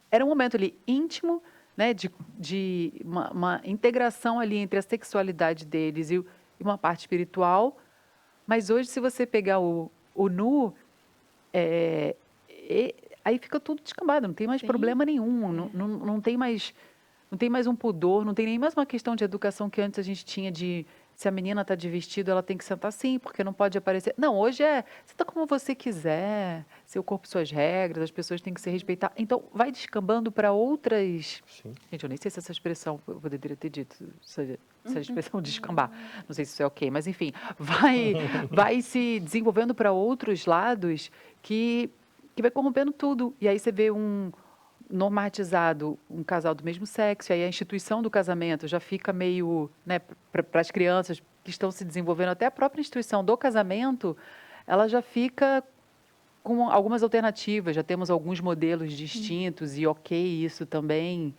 Era um momento ali íntimo, né? De uma integração ali entre a sexualidade deles e uma parte espiritual. Mas hoje, se você pegar o nu, aí fica tudo descambado, não tem mais problema nenhum, não tem mais... Não tem mais um pudor, não tem nem mais uma questão de educação que antes a gente tinha de se a menina está de vestido, ela tem que sentar assim, porque não pode aparecer. Não, hoje senta como você quiser, seu corpo, suas regras, as pessoas têm que se respeitar. Então, vai descambando para outras... Sim. Gente, eu nem sei se essa expressão, eu poderia ter dito, essa expressão descambar. Não sei se isso é ok, mas enfim, vai se desenvolvendo para outros lados que vai corrompendo tudo. E aí você vê normatizado um casal do mesmo sexo, e aí a instituição do casamento já fica meio, né, para as crianças que estão se desenvolvendo, até a própria instituição do casamento, ela já fica com algumas alternativas, já temos alguns modelos distintos, e ok isso também,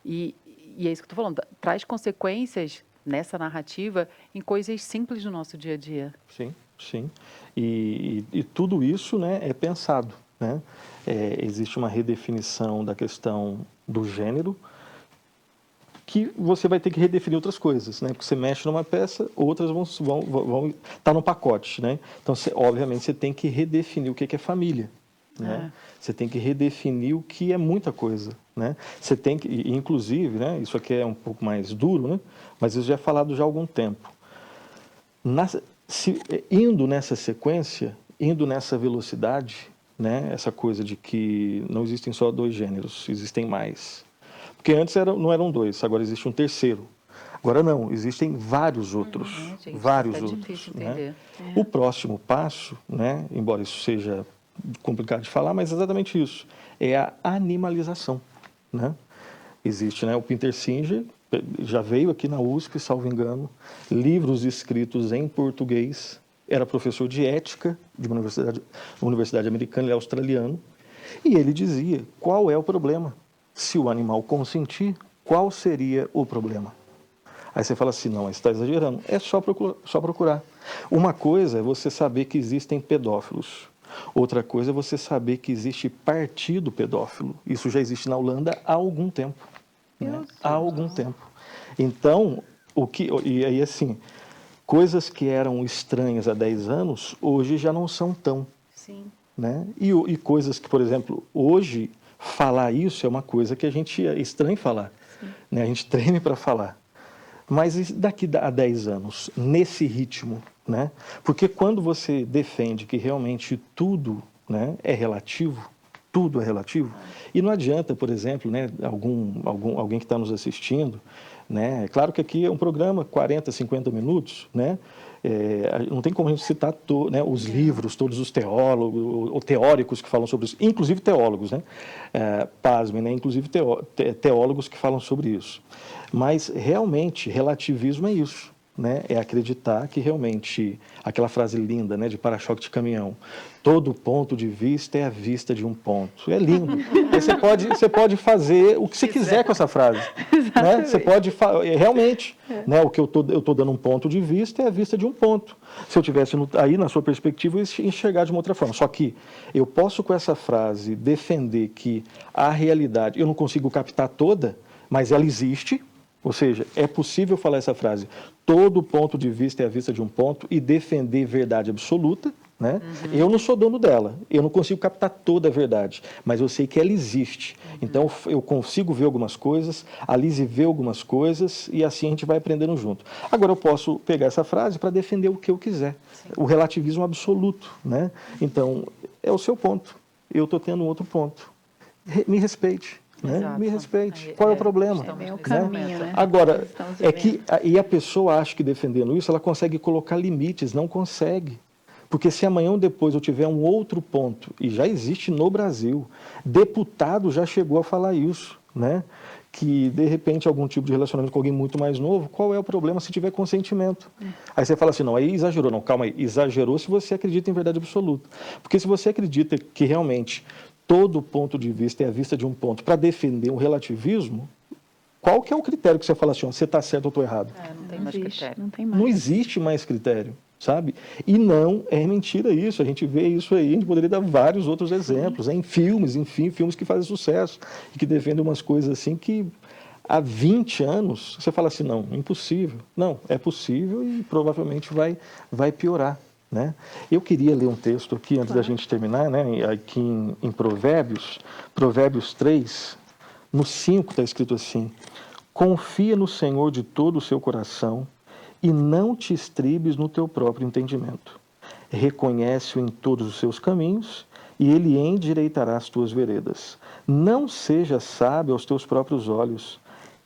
e é isso que eu estou falando, traz consequências nessa narrativa em coisas simples do nosso dia a dia. Sim, sim. E tudo isso, né, é pensado, né? Existe uma redefinição da questão do gênero, que você vai ter que redefinir outras coisas, né? Porque você mexe numa peça, outras vão estar no pacote, né? Então, obviamente, você tem que redefinir o que é família, né? Você tem que redefinir o que é muita coisa, né? Você tem que, inclusive, né? Isso aqui é um pouco mais duro, né? Mas isso já é falado já há algum tempo. Indo nessa sequência, indo nessa velocidade, né? Essa coisa de que não existem só 2 gêneros, existem mais. Porque antes não eram 2, agora existe um terceiro. Agora não, existem vários outros. Gente, vários isso é outros. difícil Né? entender. O próximo passo, né? Embora isso seja complicado de falar, mas é exatamente isso. É a animalização. Né? Existe, né? O Peter Singer já veio aqui na USP, salvo engano, livros escritos em português, era professor de ética de uma universidade americana, ele é australiano, e ele dizia, qual é o problema? Se o animal consentir, qual seria o problema? Aí você fala assim, não, você está exagerando. É só procurar. Uma coisa é você saber que existem pedófilos. Outra coisa é você saber que existe partido pedófilo. Isso já existe na Holanda há algum tempo. Né? Há algum tempo. Então, e aí assim, coisas que eram estranhas há 10 anos, hoje já não são tão. Sim. Né? E coisas que, por exemplo, hoje, falar isso é uma coisa que é estranho falar. Né? A gente treme para falar. Mas daqui a 10 anos, nesse ritmo, né? Porque quando você defende que realmente tudo, né, é relativo, tudo é relativo, e não adianta, por exemplo, né, alguém que está nos assistindo, né, é claro que aqui é um programa 40, 50 minutos, né, não tem como a gente citar né, os livros, todos os teólogos, ou teóricos que falam sobre isso, inclusive teólogos, né, pasmem, né, inclusive teólogos que falam sobre isso. Mas, realmente, relativismo é isso, né? É acreditar que, realmente, aquela frase linda, né, de para-choque de caminhão, todo ponto de vista é a vista de um ponto. É lindo. Aí você pode fazer o que você quiser com essa frase. Né? Você pode, realmente, né, o que eu tô dando um ponto de vista é a vista de um ponto. Se eu tivesse aí, na sua perspectiva, eu ia enxergar de uma outra forma. Só que eu posso, com essa frase, defender que a realidade, eu não consigo captar toda, mas ela existe. Ou seja, é possível falar essa frase, todo ponto de vista é a vista de um ponto, e defender verdade absoluta, né? Eu não sou dono dela, eu não consigo captar toda a verdade, mas eu sei que ela existe. Então eu consigo ver algumas coisas, a Lise vê algumas coisas, e assim a gente vai aprendendo junto. Agora eu posso pegar essa frase para defender o que eu quiser, o relativismo absoluto, né? Então, é o seu ponto, eu estou tendo um outro ponto. Me respeite. Né? Me respeite. Qual é o problema? É o caminho, né? Agora, e a pessoa acha que defendendo isso, ela consegue colocar limites, não consegue. Porque se amanhã ou depois eu tiver um outro ponto, e já existe no Brasil, deputado já chegou a falar isso, né? Que de repente algum tipo de relacionamento com alguém muito mais novo, qual é o problema se tiver consentimento? Aí você fala assim, não, aí exagerou. Não, calma aí, exagerou se você acredita em verdade absoluta. Porque se você acredita que realmente todo ponto de vista é a vista de um ponto para defender um relativismo, qual que é o critério que você fala assim, ó, você está certo ou estou errado? Não tem mais critério. Não tem mais. Não existe mais critério, sabe? E não é mentira isso, a gente vê isso aí, a gente poderia dar vários outros exemplos, em filmes, enfim, filmes que fazem sucesso e que defendem umas coisas assim que há 20 anos você fala assim, não, impossível. Não, é possível e provavelmente vai piorar. Né? Eu queria ler um texto aqui, antes da gente terminar, né? Aqui em Provérbios 3, no 5 está escrito assim, confia no Senhor de todo o seu coração e não te estribes no teu próprio entendimento. Reconhece-o em todos os seus caminhos e ele endireitará as tuas veredas. Não seja sábio aos teus próprios olhos,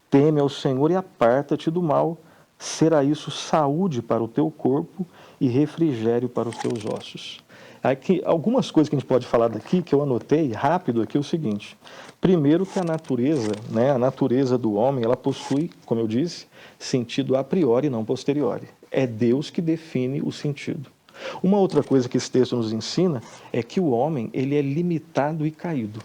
teme ao Senhor e aparta-te do mal. Será isso saúde para o teu corpo e refrigério para os teus ossos. Aqui, algumas coisas que a gente pode falar daqui, que eu anotei rápido aqui, é o seguinte. Primeiro que a natureza do homem, ela possui, como eu disse, sentido a priori e não posteriori. É Deus que define o sentido. Uma outra coisa que esse texto nos ensina é que o homem, ele é limitado e caído.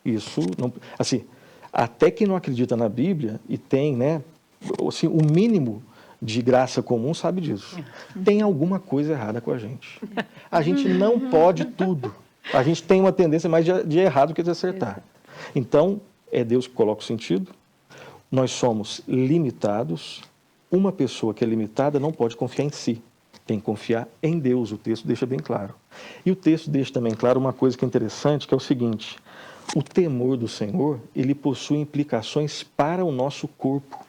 Isso, não, assim, até quem não acredita na Bíblia e tem, né, assim, o mínimo de graça comum sabe disso. Tem alguma coisa errada com a gente. A gente não pode tudo. A gente tem uma tendência mais de errar do que de acertar. Então, é Deus que coloca o sentido. Nós somos limitados. Uma pessoa que é limitada não pode confiar em si. Tem que confiar em Deus. O texto deixa bem claro. E o texto deixa também claro uma coisa que é interessante, que é o seguinte: o temor do Senhor, ele possui implicações para o nosso corpo.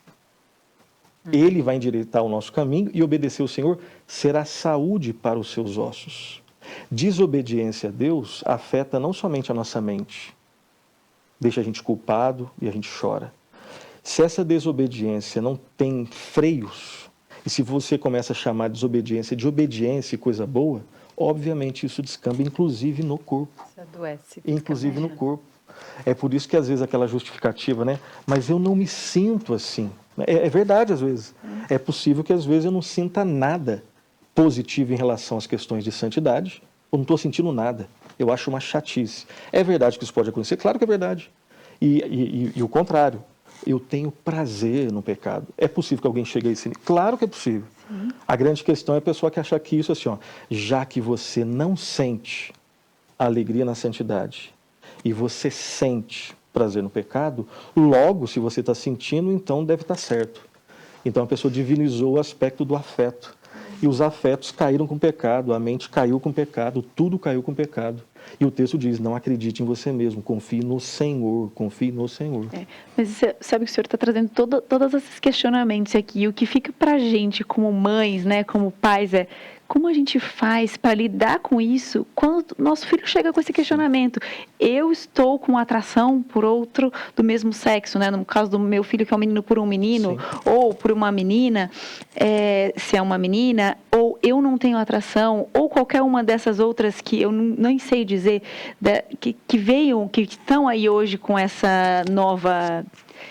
Ele vai endireitar o nosso caminho, e obedecer ao Senhor será saúde para os seus ossos. Desobediência a Deus afeta não somente a nossa mente, deixa a gente culpado e a gente chora. Se essa desobediência não tem freios, e se você começa a chamar a desobediência de obediência e coisa boa, obviamente isso descamba inclusive no corpo. Isso adoece. Inclusive no corpo. É por isso que às vezes aquela justificativa, né? Mas eu não me sinto assim. É verdade às vezes. É possível que às vezes eu não sinta nada positivo em relação às questões de santidade. Eu não estou sentindo nada. Eu acho uma chatice. É verdade que isso pode acontecer? Claro que é verdade. E o contrário. Eu tenho prazer no pecado. É possível que alguém chegue a esse nível? Claro que é possível. A grande questão é a pessoa que acha que isso assim, ó, já que você não sente alegria na santidade e você sente prazer no pecado, logo, se você está sentindo, então deve estar certo. Então a pessoa divinizou o aspecto do afeto. E os afetos caíram com o pecado, a mente caiu com o pecado, tudo caiu com o pecado. E o texto diz, não acredite em você mesmo, confie no Senhor, confie no Senhor. Mas você sabe que o senhor está trazendo todos esses questionamentos aqui. E o que fica para a gente como mães, né, como pais, é como a gente faz para lidar com isso quando nosso filho chega com esse questionamento. Eu estou com atração por outro do mesmo sexo, né? No caso do meu filho, que é um menino por um menino, sim, ou por uma menina, se é uma menina, ou eu não tenho atração, ou qualquer uma dessas outras que eu nem sei dizer, que veio, que estão aí hoje com essa nova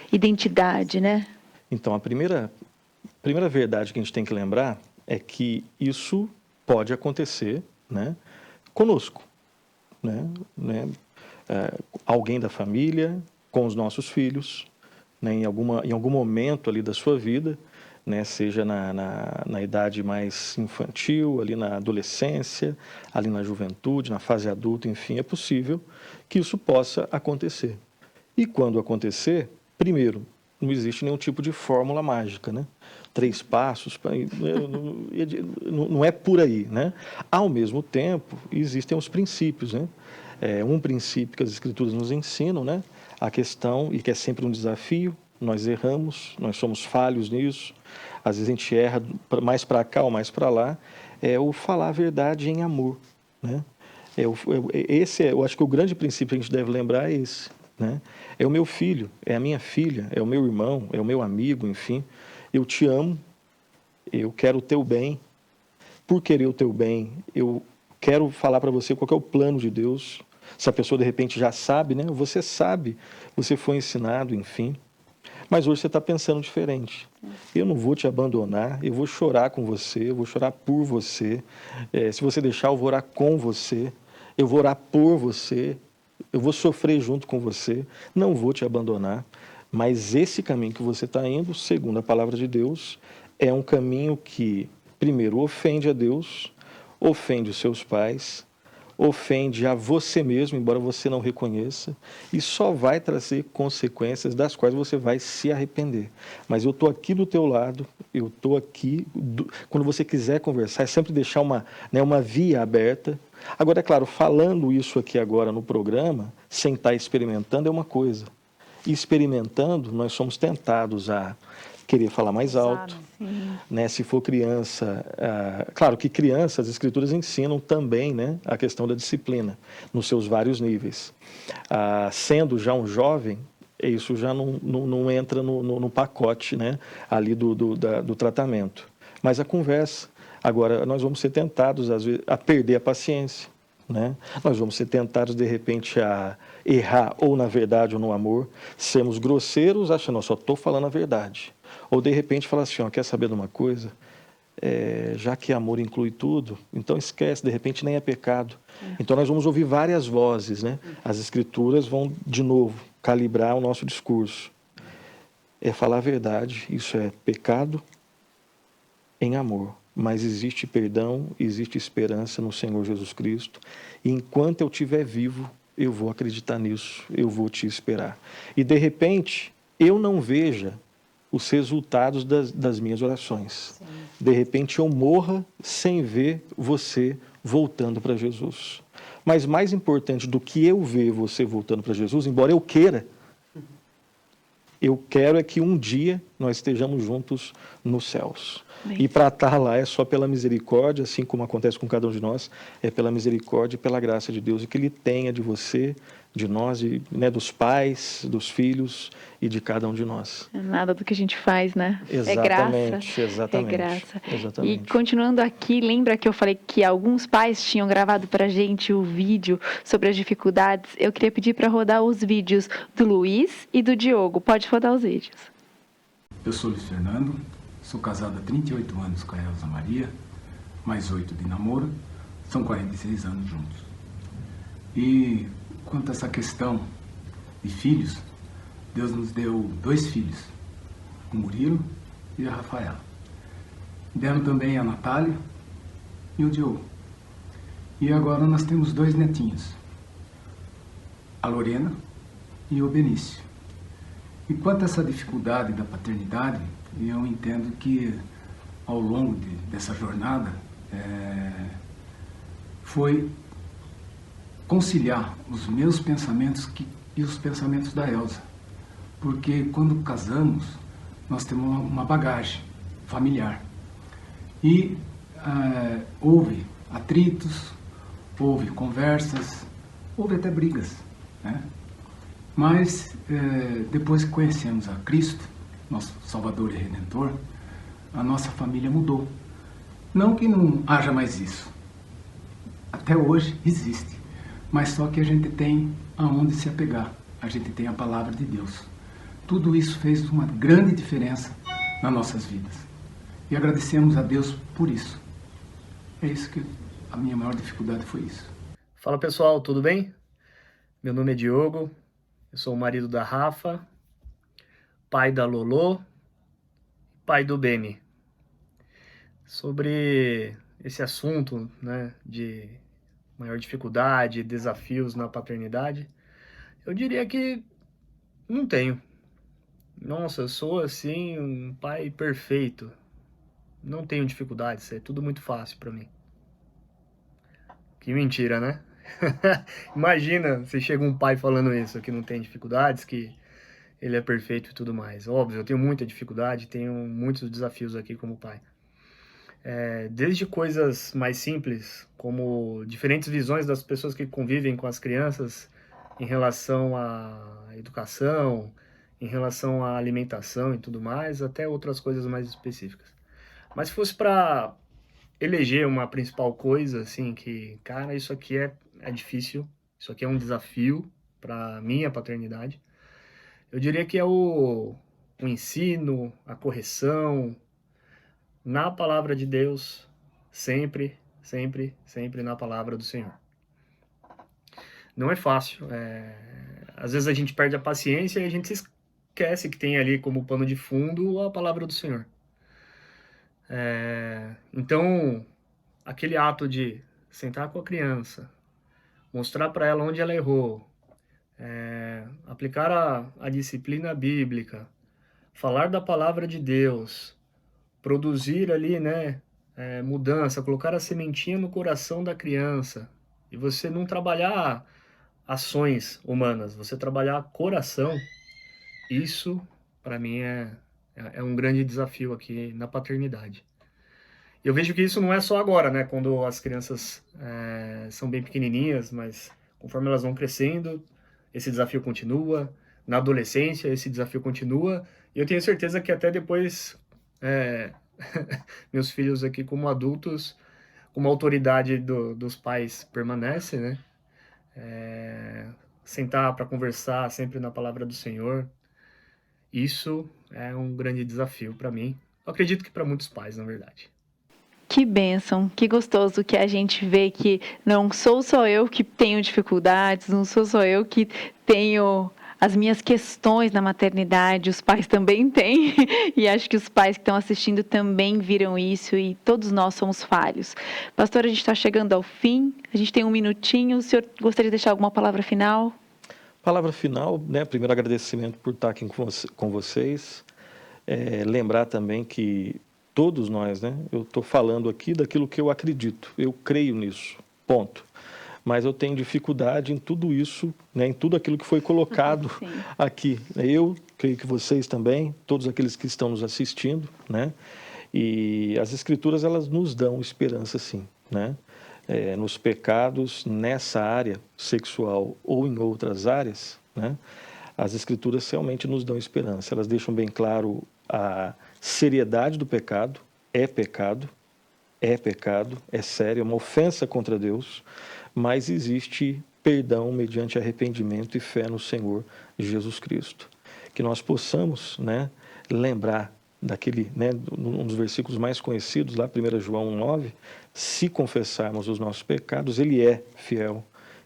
identidade, né? Então, a primeira verdade que a gente tem que lembrar é que isso pode acontecer, né, conosco, né, alguém da família, com os nossos filhos, né, em algum momento ali da sua vida, né, seja na idade mais infantil, ali na adolescência, ali na juventude, na fase adulta, enfim, é possível que isso possa acontecer. E quando acontecer, primeiro, não existe nenhum tipo de fórmula mágica, né? 3 passos, não é por aí, né? Ao mesmo tempo, existem os princípios, né? Um princípio que as Escrituras nos ensinam, né? A questão, e que é sempre um desafio, nós erramos, nós somos falhos nisso, às vezes a gente erra mais para cá ou mais para lá, é o falar a verdade em amor, né? Eu acho que o grande princípio que a gente deve lembrar é esse, né? É o meu filho, é a minha filha, é o meu irmão, é o meu amigo, enfim. Eu te amo, eu quero o teu bem. Por querer o teu bem, eu quero falar para você qual é o plano de Deus. Se a pessoa de repente já sabe, né? Você sabe, você foi ensinado, enfim. Mas hoje você está pensando diferente. Eu não vou te abandonar, eu vou chorar com você, eu vou chorar por você. Se você deixar, eu vou orar com você, eu vou orar por você. Eu vou sofrer junto com você, não vou te abandonar, mas esse caminho que você está indo, segundo a palavra de Deus, é um caminho que, primeiro, ofende a Deus, ofende os seus pais, ofende a você mesmo, embora você não reconheça, e só vai trazer consequências das quais você vai se arrepender. Mas eu estou aqui do teu lado, eu estou aqui, quando você quiser conversar, é sempre deixar uma via aberta. Agora, é claro, falando isso aqui agora no programa, sem estar experimentando, é uma coisa. E experimentando, nós somos tentados a querer falar mais alto, né? Se for criança, claro que criança, as Escrituras ensinam também, né, a questão da disciplina, nos seus vários níveis. Sendo já um jovem, isso já não entra no pacote, né, ali do tratamento. Mas a conversa, agora nós vamos ser tentados, às vezes, a perder a paciência, né? Nós vamos ser tentados, de repente, a errar, ou na verdade ou no amor, sermos grosseiros, achando, só estou falando a verdade. Ou, de repente, falar assim, quer saber de uma coisa? Já que amor inclui tudo, então esquece, de repente nem é pecado. Então nós vamos ouvir várias vozes, né? As Escrituras vão, de novo, calibrar o nosso discurso. é falar a verdade, isso é pecado em amor. Mas existe perdão, existe esperança no Senhor Jesus Cristo. E enquanto eu estiver vivo, eu vou acreditar nisso, eu vou te esperar. E de repente, eu não veja os resultados das minhas orações. Sim. De repente, eu morra sem ver você voltando para Jesus. Mas mais importante do que eu ver você voltando para Jesus, embora eu queira, eu quero é que um dia nós estejamos juntos nos céus. Bem. E para estar lá é só pela misericórdia, assim como acontece com cada um de nós, é pela misericórdia e pela graça de Deus, e que Ele tenha de você, de nós, né, dos pais, dos filhos e de cada um de nós. É nada do que a gente faz, né? Exatamente, é graça. Exatamente. É graça. Exatamente. E continuando aqui, lembra que eu falei que alguns pais tinham gravado para a gente o vídeo sobre as dificuldades? Eu queria pedir para rodar os vídeos do Luiz e do Diogo. Pode rodar os vídeos. Eu sou Luiz Fernando, sou casado há 38 anos com a Elza Maria, mais 8 de namoro, são 46 anos juntos. E quanto a essa questão de filhos, Deus nos deu 2 filhos, o Murilo e a Rafaela. Deram também a Natália e o Diogo. E agora nós temos 2 netinhos, a Lorena e o Benício. E quanto a essa dificuldade da paternidade, eu entendo que ao longo dessa jornada foi conciliar os meus pensamentos e os pensamentos da Elza. Porque quando casamos, nós temos uma bagagem familiar. E houve atritos, houve conversas, houve até brigas, né? Mas depois que conhecemos a Cristo, nosso Salvador e Redentor, a nossa família mudou. Não que não haja mais isso. Até hoje existe. Mas só que a gente tem aonde se apegar. A gente tem a palavra de Deus. Tudo isso fez uma grande diferença nas nossas vidas. E agradecemos a Deus por isso. É isso que a minha maior dificuldade foi isso. Fala pessoal, tudo bem? Meu nome é Diogo. Eu sou o marido da Rafa, pai da Lolô, pai do Beni. Sobre esse assunto, né, de maior dificuldade, desafios na paternidade, eu diria que não tenho. Nossa, eu sou assim um pai perfeito. Não tenho dificuldades, é tudo muito fácil para mim. Que mentira, né? Imagina se chega um pai falando isso, que não tem dificuldades, que ele é perfeito e tudo mais. Óbvio, eu tenho muita dificuldade, tenho muitos desafios aqui como pai. Desde coisas mais simples, como diferentes visões das pessoas que convivem com as crianças em relação à educação, em relação à alimentação e tudo mais, até outras coisas mais específicas. Mas se fosse para eleger uma principal coisa, assim, que, cara, isso aqui é difícil, isso aqui é um desafio para minha paternidade, eu diria que é o ensino, a correção, na palavra de Deus, sempre, sempre, sempre na palavra do Senhor. Não é fácil, às vezes a gente perde a paciência e a gente se esquece que tem ali como pano de fundo a palavra do Senhor. Então, aquele ato de sentar com a criança, mostrar para ela onde ela errou, aplicar a disciplina bíblica, falar da palavra de Deus, produzir ali, né, mudança, colocar a sementinha no coração da criança, e você não trabalhar ações humanas, você trabalhar coração, isso para mim é um grande desafio aqui na paternidade. Eu vejo que isso não é só agora, né, quando as crianças são bem pequenininhas, mas conforme elas vão crescendo, esse desafio continua, na adolescência esse desafio continua, e eu tenho certeza que até depois meus filhos aqui como adultos, como a autoridade dos pais permanece, né, sentar para conversar sempre na palavra do Senhor, isso é um grande desafio para mim, eu acredito que para muitos pais, na verdade. Que bênção, que gostoso que a gente vê que não sou só eu que tenho dificuldades, não sou só eu que tenho as minhas questões na maternidade, os pais também têm, e acho que os pais que estão assistindo também viram isso, e todos nós somos falhos. Pastor, a gente está chegando ao fim, a gente tem um minutinho, o senhor gostaria de deixar alguma palavra final? Palavra final, né? Primeiro agradecimento por estar aqui com vocês. Lembrar também que todos nós, né? Eu estou falando aqui daquilo que eu acredito, eu creio nisso, ponto. Mas eu tenho dificuldade em tudo isso, né? Em tudo aquilo que foi colocado aqui. Eu creio que vocês também, todos aqueles que estão nos assistindo, né? E as Escrituras, elas nos dão esperança, sim, né? Nos pecados, nessa área sexual ou em outras áreas, né? As Escrituras realmente nos dão esperança. Elas deixam bem claro a seriedade do pecado. É pecado, é sério, é uma ofensa contra Deus, mas existe perdão mediante arrependimento e fé no Senhor Jesus Cristo. Que nós possamos, né, lembrar daquele, né, um dos versículos mais conhecidos, lá 1 João 1,9, se confessarmos os nossos pecados, Ele é fiel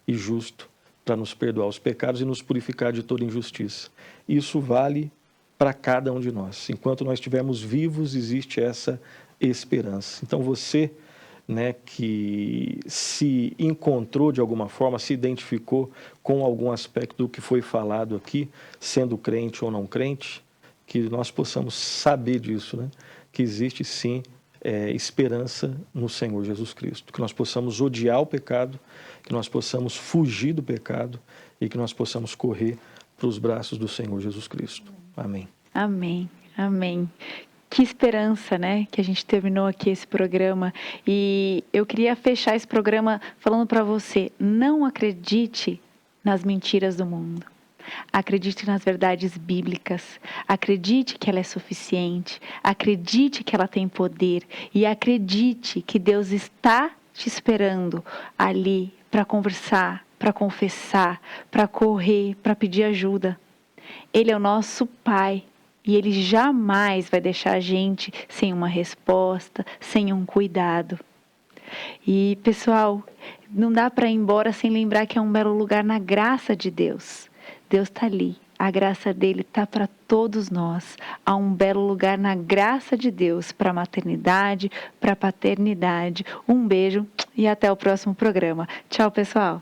e justo para nos perdoar os pecados e nos purificar de toda injustiça. Isso vale para cada um de nós. Enquanto nós estivermos vivos, existe essa esperança. Então você, né, que se encontrou de alguma forma, se identificou com algum aspecto do que foi falado aqui, sendo crente ou não crente, que nós possamos saber disso, né? Que existe sim esperança no Senhor Jesus Cristo, que nós possamos odiar o pecado, que nós possamos fugir do pecado e que nós possamos correr para os braços do Senhor Jesus Cristo. Amém. Amém, amém. Que esperança, né, que a gente terminou aqui esse programa. E eu queria fechar esse programa falando para você, não acredite nas mentiras do mundo. Acredite nas verdades bíblicas, acredite que ela é suficiente, acredite que ela tem poder e acredite que Deus está te esperando ali para conversar, para confessar, para correr, para pedir ajuda. Ele é o nosso Pai e Ele jamais vai deixar a gente sem uma resposta, sem um cuidado. E pessoal, não dá para ir embora sem lembrar que é um belo lugar na graça de Deus. Deus está ali, a graça dele está para todos nós. Há um belo lugar na graça de Deus para a maternidade, para a paternidade. Um beijo e até o próximo programa. Tchau, pessoal!